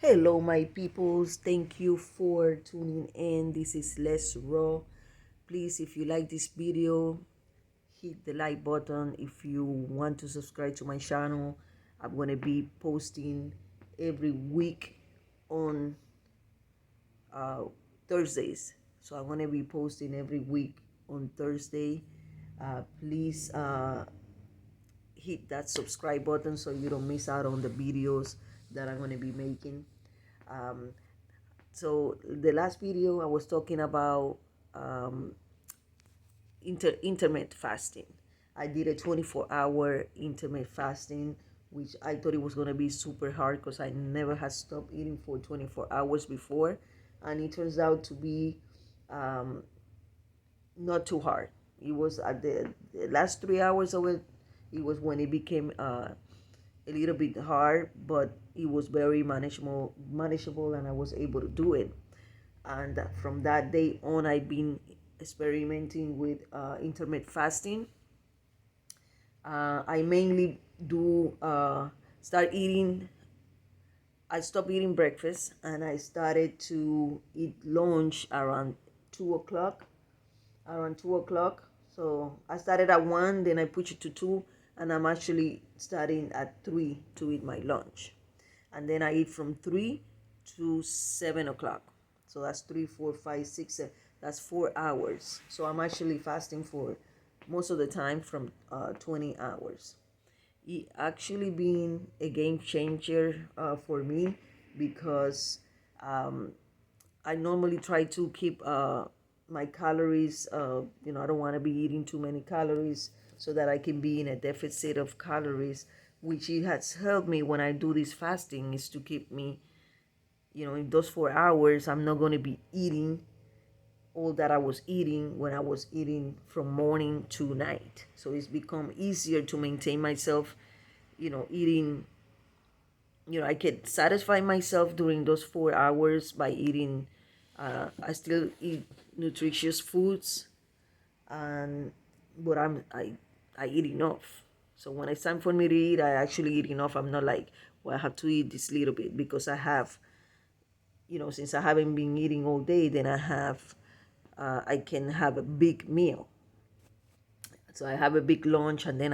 Hello, my peoples. Thank you for tuning in. This is Les Raw. Please, if you like this video, hit the like button. If you want to subscribe to my channel, I'm going to be posting every week on uh, Thursdays. So I'm going to be posting every week on Thursday. Please hit that subscribe button so you don't miss out on the videos that I'm going to be making. Um, so the last video I was talking about um, intermittent fasting. I did a 24-hour intermittent fasting, which I thought it was going to be super hard because I never had stopped eating for 24 hours before, and it turns out to be um, not too hard. It was at the last 3 hours of it. It was when it became a little bit hard, but it was very manageable, and I was able to do it. And from that day on, I've been experimenting with intermittent fasting. I mainly do start eating. I stopped eating breakfast and I started to eat lunch around 2 o'clock. Around 2 o'clock. So I started at 1, then I pushed it to 2, and I'm actually starting at 3 to eat my lunch. And then I eat from 3 to 7 o'clock. So that's 3, 4, 5, 6, 7. That's 4 hours. So I'm actually fasting for most of the time from 20 hours. It actually been a game changer for me because um, I normally try to keep my calories. I don't want to be eating too many calories so that I can be in a deficit of calories, which it has helped me when I do this fasting is to keep me, in those 4 hours, I'm not going to be eating all that I was eating when I was eating from morning to night. So it's become easier to maintain myself, eating. I can satisfy myself during those 4 hours by eating. I still eat nutritious foods, and but I eat enough. So when it's time for me to eat, I actually eat enough. I'm not like, well, I have to eat this little bit because I have, since I haven't been eating all day, then I can have a big meal. So I have a big lunch, and then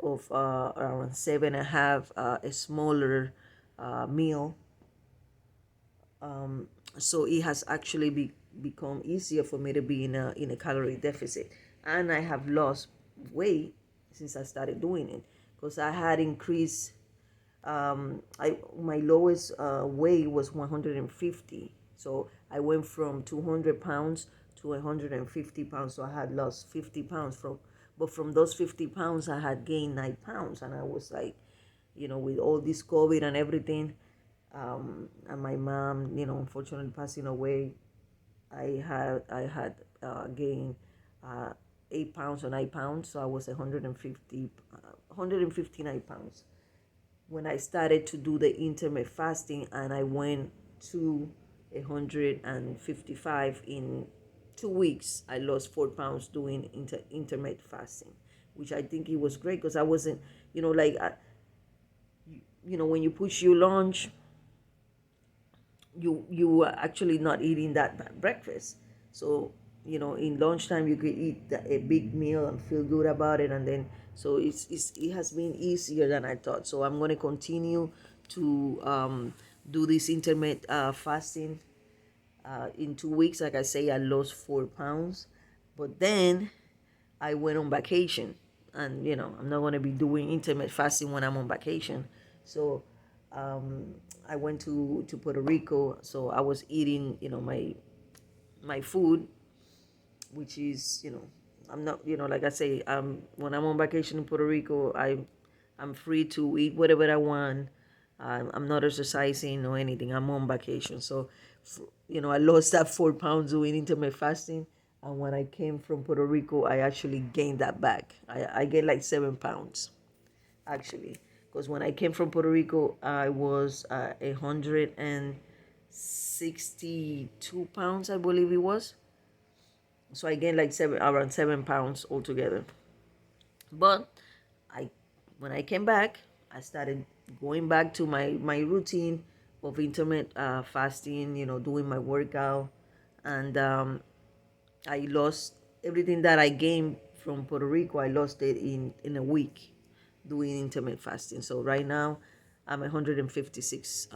of around 7, I have a smaller meal. So it has actually become easier for me to be in a calorie deficit, and I have lost weight since I started doing it because I had increased. I My lowest weight was 150, so I went from 200 pounds to 150 pounds. So I had lost 50 pounds but from those 50 pounds, I had gained 9 pounds, and I was like, with all this COVID and everything, and my mom, unfortunately passing away, I had gained uh, 8 pounds or 9 pounds, so I was 159 pounds when I started to do the intermittent fasting, and I went to 155 in 2 weeks. I lost 4 pounds doing intermittent fasting, which I think it was great because I wasn't, like, when you push your lunch, you are actually not eating that breakfast. So in lunchtime you could eat a big meal and feel good about it, and then so it has been easier than I thought. So I'm going to continue to do this intermittent fasting. In 2 weeks, like I say, I lost 4 pounds, but then I went on vacation, and I'm not going to be doing intermittent fasting when I'm on vacation. So I went to Puerto Rico, so I was eating my food, which is I'm not, like I say, when I'm on vacation in Puerto Rico, I'm free to eat whatever I want. I'm not exercising or anything. I'm on vacation, so I lost that 4 pounds doing intermittent fasting. And when I came from Puerto Rico, I actually gained that back. I gained like 7 pounds actually, because when I came from Puerto Rico, I was 162 pounds, I believe it was. So I gained like around 7 pounds altogether. But I when I came back, I started going back to my routine of intermittent fasting, doing my workout. And I lost everything that I gained from Puerto Rico. I lost it in a week doing intermittent fasting. So right now I'm 156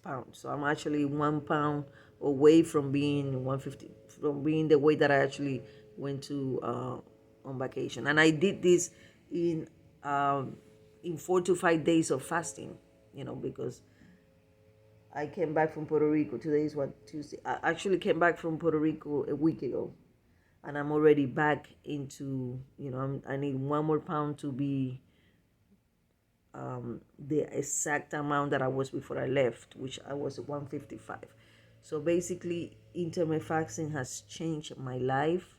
pounds. So I'm actually 1 pound away from being 150, from being the weight that I actually went to on vacation. And I did this in um, in 4 to 5 days of fasting. Because I came back from Puerto Rico. Today is what, Tuesday. I actually came back from Puerto Rico a week ago, and I'm already back into. I need 1 more pound to be the exact amount that I was before I left, which I was at 155. So basically, intermittent fasting has changed my life.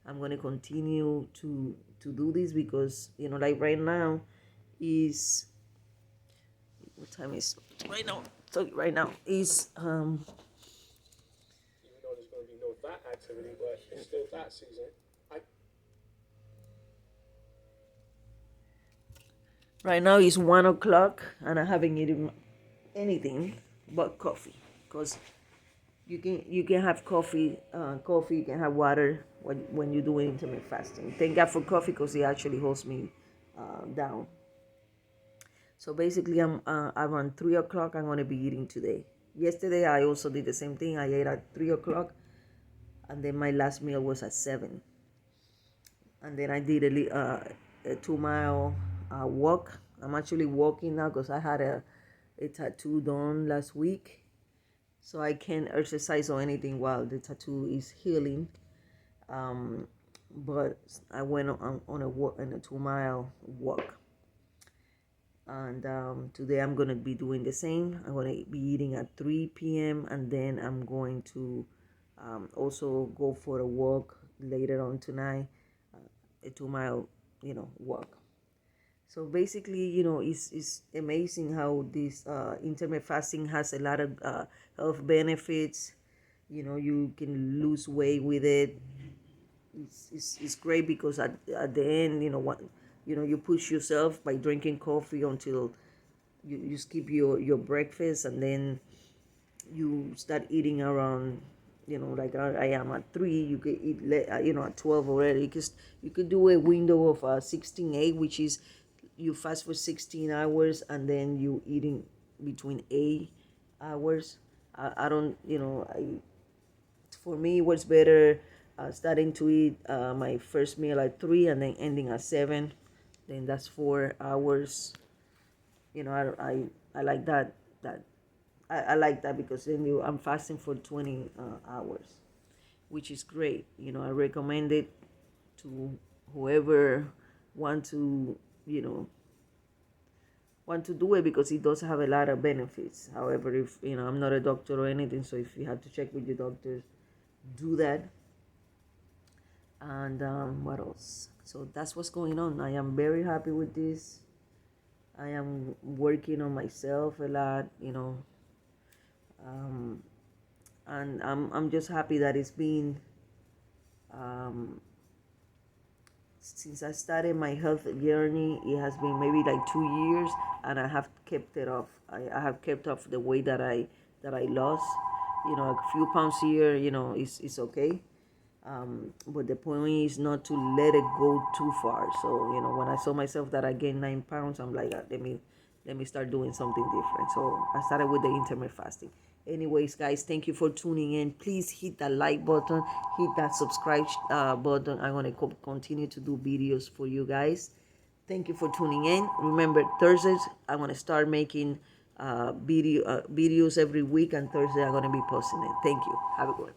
I'm gonna continue to do this because like right now is what time is right now? So right now is Even though there's going to be no that activity, but it's still that season. I right now is 1 o'clock, and I haven't eaten anything but coffee. Because you can have coffee, you can have water when you're doing intermittent fasting. Thank God for coffee because it actually holds me down. So basically, I'm around 3 o'clock. I'm gonna be eating today. Yesterday, I also did the same thing. I ate at 3 o'clock, and then my last meal was at 7. And then I did a 2 mile walk. I'm actually walking now because I had a tattoo done last week, so I can't exercise or anything while the tattoo is healing. Um, but I went on a walk, on a 2 mile walk, and today I'm gonna be doing the same. I'm gonna be eating at 3 p.m. and then I'm going to also go for a walk later on tonight, a 2 mile, walk. So basically, it's amazing how this intermittent fasting has a lot of health benefits. You can lose weight with it. It's great because at the end, what, you push yourself by drinking coffee until you skip your breakfast, and then you start eating around, like I am at 3. You could eat at 12 already. You could do a window of 16-8, which is you fast for 16 hours and then you eating between 8 hours. I don't, for me it was better starting to eat my first meal at 3 and then ending at 7. Then that's 4 hours. I like that I like that because then I'm fasting for 20 hours, which is great. I recommend it to whoever want to, want to do it because it does have a lot of benefits. However, if I'm not a doctor or anything, so if you have to check with your doctors, do that. And what else? So that's what's going on. I am very happy with this. I am working on myself a lot, and I'm just happy that it's been um, since I started my health journey. It has been maybe like 2 years, and I have kept it off. I have kept off the weight that I lost. A few pounds here, is okay. But the point is not to let it go too far. So when I saw myself that I gained 9 pounds, I'm like, let me start doing something different. So I started with the intermittent fasting. Anyways, guys, thank you for tuning in. Please hit that like button, hit that subscribe button. I'm gonna continue to do videos for you guys. Thank you for tuning in. Remember, Thursdays I'm gonna start making videos every week, and Thursday I'm gonna be posting it. Thank you. Have a good one.